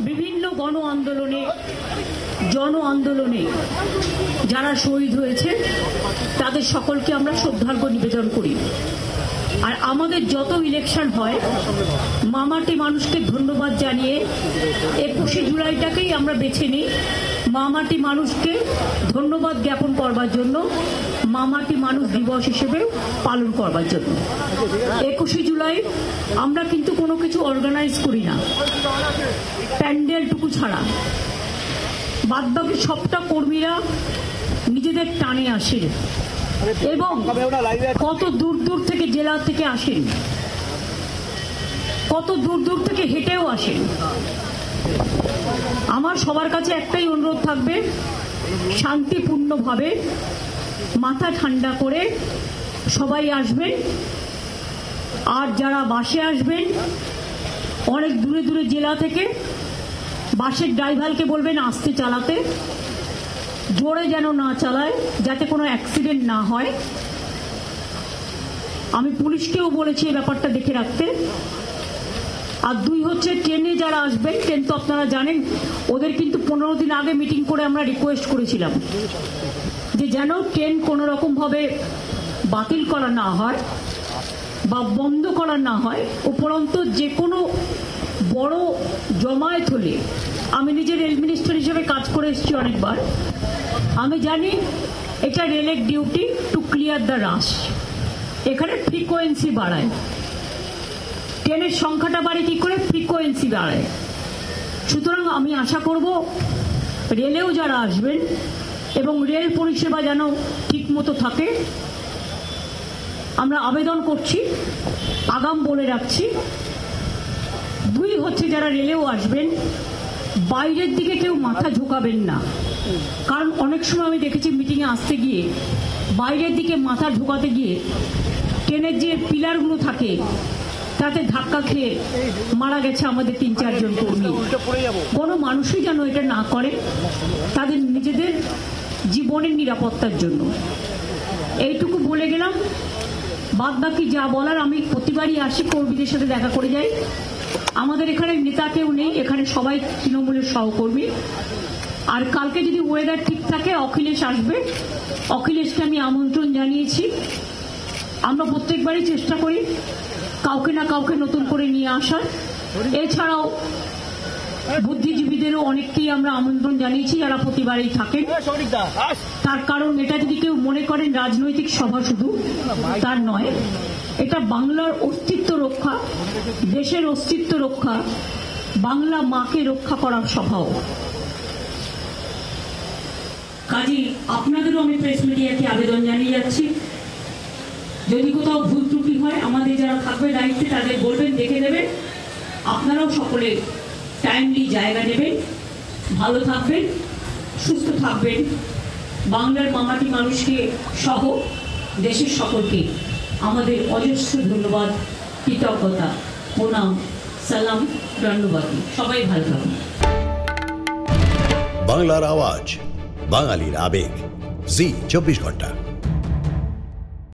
বিভিন্ন গণ আন্দোলনে জন আন্দোলনে যারা শহীদ হয়েছে তাদের সকলকে আমরা শ্রদ্ধার্ঘ্য নিবেদন করি। আর আমাদের যত ইলেকশন হয় মামাটি মানুষকে ধন্যবাদ জানিয়ে 21শে জুলাইটাকেই আমরা বেছে নিই মামাটি মানুষকে ধন্যবাদ জ্ঞাপন করবার জন্য, মামাটি মানুষ দিবস হিসেবে পালন করবার জন্য। 21শে জুলাই আমরা কিন্তু কোনো কিছু অর্গানাইজ করি না প্যান্ডেলটুকু ছাড়া, বাদবাকি সবটা কর্মীরা নিজেদের টানে আসেন এবং কত দূর দূর থেকে জেলা থেকে আসেন, কত দূর দূর থেকে হেঁটেও আসেন। আমার সবার কাছে একটাই অনুরোধ থাকবে, শান্তিপূর্ণভাবে মাথা ঠান্ডা করে সবাই আসবেন। আর যারা বাসে আসবেন অনেক দূরে দূরে জেলা থেকে, বাসের ড্রাইভারকে বলবেন আস্তে চালাতে, জোরে যেন না চালায় যাতে কোনো অ্যাক্সিডেন্ট না হয়। আমি পুলিশকেও বলেছি এই ব্যাপারটা দেখে রাখতে। আর দুই হচ্ছে ট্রেনে যারা আসবেন, ট্রেন তো আপনারা জানেন ওদের কিন্তু 15 দিন আগে মিটিং করে আমরা রিকোয়েস্ট করেছিলাম যে যেন ট্রেন কোনো রকম ভাবে বাতিল করা না হয় বা বন্ধ করা না হয়। উপরন্তু যে কোনো বড় জমায়েত হলে, আমি নিজে রেল মিনিস্টার হিসেবে কাজ করে এসেছি অনেকবার, আমি জানি এটা রেলের ডিউটি টু ক্লিয়ার দ্য রাশ। এখানে ফ্রিকোয়েন্সি বাড়ায়, ট্রেনের সংখ্যাটা বাড়ে কি করে, ফ্রিকোয়েন্সি বাড়ায়। সুতরাং আমি আশা করব রেলেও যারা আসবেন এবং রেল পরিষেবা যেন ঠিক মতো থাকে। আমরা আবেদন করছি, আগাম বলে রাখছি। দুই হচ্ছে যারা রেলেও আসবেন বাইরের দিকে কেউ মাথা ঝোঁকাবেন না, কারণ অনেক সময় আমি দেখেছি মিটিংয়ে আসতে গিয়ে বাইরের দিকে মাথা ঝোঁকাতে গিয়ে ট্রেনের যে পিলারগুলো থাকে তাতে ধাক্কা খেয়ে মারা গেছে আমাদের 3-4 জন কর্মী। কোনো মানুষই যেন এটা না করে তাদের নিজেদের জীবনের নিরাপত্তার জন্য। এইটুকু বলে গেলাম। বাদ বাকি যা বলার, আমি প্রতিবারই আসি, কর্মীদের সাথে দেখা করে যাই। আমাদের এখানে নেতা কেউ নেই, এখানে সবাই তৃণমূলের সহকর্মী। আর কালকে যদি ওয়েদার ঠিক থাকে অখিলেশ আসবে, অখিলেশকে আমি আমন্ত্রণ জানিয়েছি। আমরা প্রত্যেকবারই চেষ্টা করি কাউকে না কাউকে নতুন করে নিয়ে আসার। এছাড়াও বুদ্ধিজীবীদেরও অনেককেই আমরা আমন্ত্রণ জানিয়েছি যারা প্রতিবারই থাকেন। তার কারণ এটা যদি কেউ মনে করেন রাজনৈতিক সভা, শুধু তার নয়, এটা বাংলার অস্তিত্ব রক্ষা, দেশের অস্তিত্ব রক্ষা, বাংলা মাকে রক্ষা করার সভাও। কাজী আপনাদেরও আমি প্রেস মিডিয়াকে আবেদন জানিয়ে যাচ্ছি, যদি কোথাও ভুল ত্রুটি হয় আমাদের যারা থাকবে দায়িত্বে তাদের বলবেন, দেখে দেবেন। আপনারাও সকলে টাইমলি জায়গা নেবেন। ভালো থাকবেন, সুস্থ থাকবেন। বাংলার মামাটি মানুষকে সহ দেশের সকলকে আমাদের অজস্র ধন্যবাদ, কৃতজ্ঞতা, প্রণাম, সালাম, ধন্যবাদ। সবাই ভালো থাকুন। বাংলার আওয়াজ, বাঙালির আবেগ, জি 24 ঘন্টা।